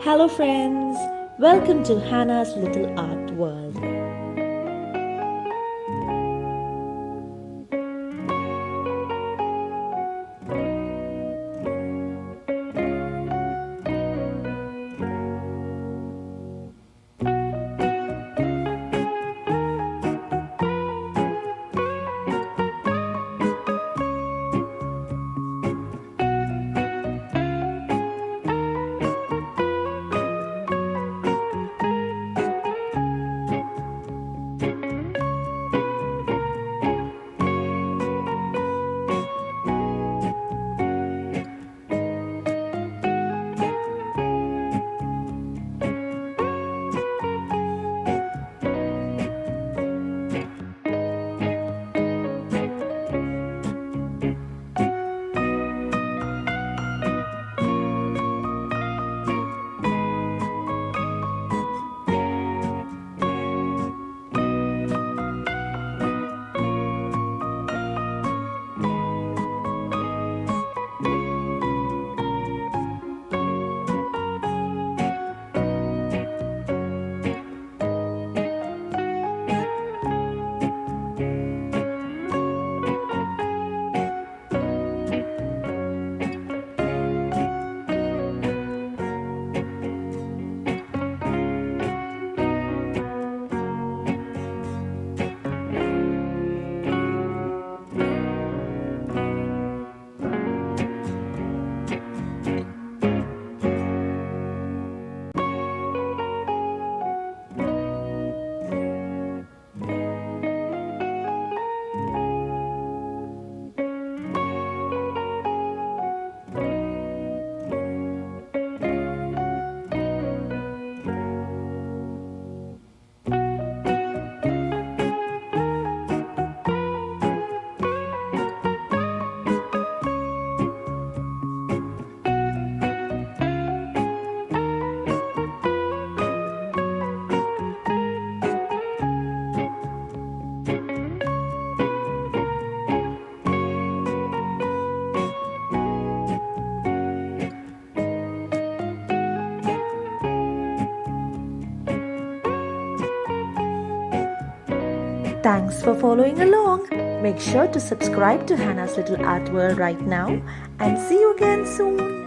Hello, friends. Welcome to Hannah's Little Art World. Thanks for following along. Make sure to subscribe to Hannah's Little Art World right now and see you again soon.